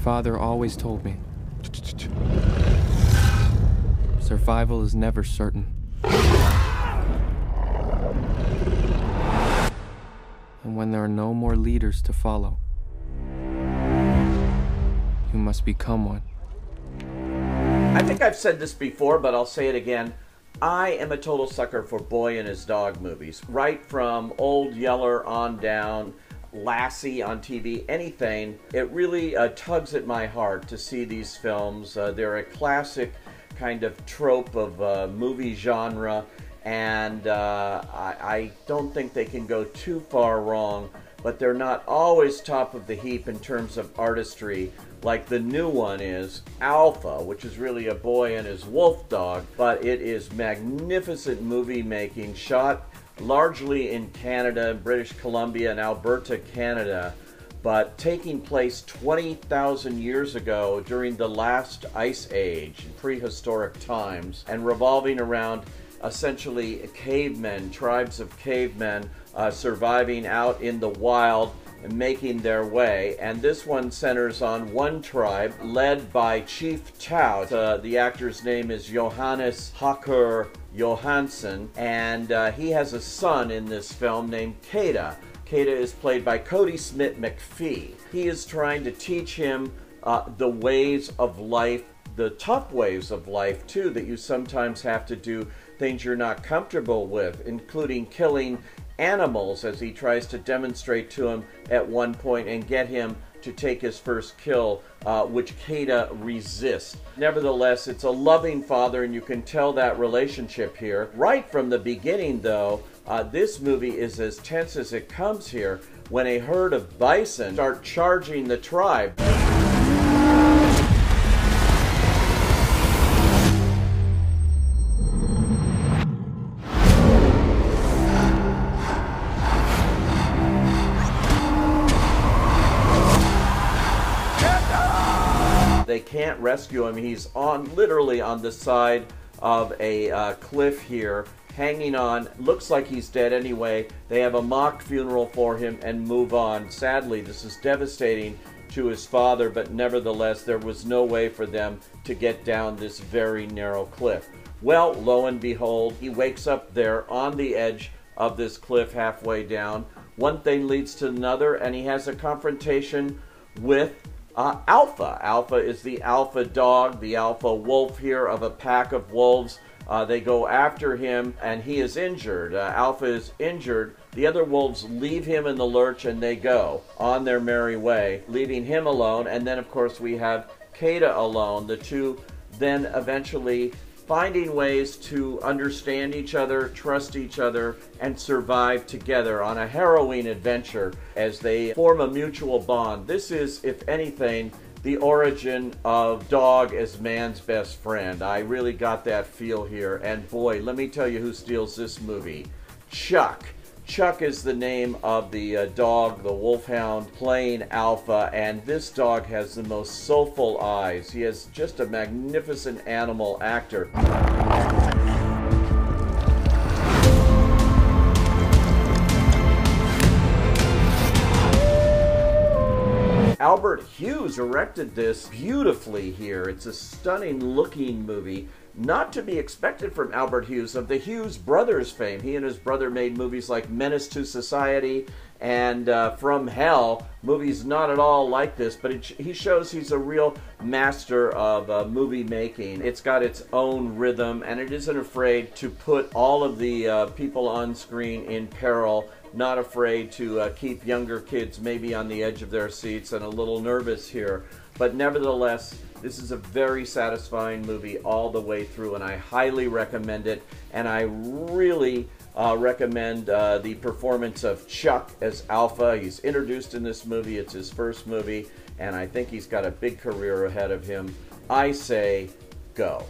father always told me, survival is never certain. And when there are no more leaders to follow, you must become one. I think I've said this before, but I'll say it again. I am a total sucker for Boy and His Dog movies. Right from Old Yeller on down, Lassie on TV, anything. It really tugs at my heart to see these films. They're a classic kind of trope of movie genre, and I don't think they can go too far wrong, but they're not always top of the heap in terms of artistry, like the new one is Alpha, which is really a boy and his wolf dog, but it is magnificent movie making, shot largely in Canada, British Columbia, and Alberta, Canada, but taking place 20,000 years ago during the last ice age, prehistoric times, and revolving around essentially cavemen, tribes of cavemen surviving out in the wild and making their way. And this one centers on one tribe led by Chief Tout. The actor's name is Johannes Hacker Johansson, and he has a son in this film named Kodi. Kodi is played by Kodi Smit-McPhee. He is trying to teach him the ways of life, the tough ways of life too, that you sometimes have to do things you're not comfortable with, including killing animals, as he tries to demonstrate to him at one point and get him to take his first kill, which Kodi resists. Nevertheless, it's a loving father, and you can tell that relationship here. Right from the beginning, though, this movie is as tense as it comes here when a herd of bison start charging the tribe. They can't rescue him. He's literally on the side of a cliff here, hanging on. Looks like he's dead anyway. They have a mock funeral for him and move on. Sadly, this is devastating to his father, but nevertheless, there was no way for them to get down this very narrow cliff. Well, lo and behold, he wakes up there on the edge of this cliff halfway down. One thing leads to another, and he has a confrontation with Alpha. Alpha is the alpha dog, the alpha wolf here of a pack of wolves. They go after him, and he is injured. Alpha is injured. The other wolves leave him in the lurch, and they go on their merry way, leaving him alone. And then, of course, we have Kodi alone. The two then eventually finding ways to understand each other, trust each other, and survive together on a harrowing adventure as they form a mutual bond. This is, if anything, the origin of dog as man's best friend. I really got that feel here. And boy, let me tell you who steals this movie. Chuck. Chuck is the name of the dog, the wolfhound, playing Alpha, and this dog has the most soulful eyes. He is just a magnificent animal actor. Albert Hughes directed this beautifully here. It's a stunning looking movie. Not to be expected from Albert Hughes of the Hughes brothers fame. He and his brother made movies like Menace to Society and From Hell, movies not at all like this, but he shows he's a real master of movie making. It's got its own rhythm, and it isn't afraid to put all of the people on screen in peril, not afraid to keep younger kids maybe on the edge of their seats and a little nervous here. But nevertheless, this is a very satisfying movie all the way through, and I highly recommend it. And I really recommend the performance of Chuck as Alpha. He's introduced in this movie. It's his first movie, and I think he's got a big career ahead of him. I say go.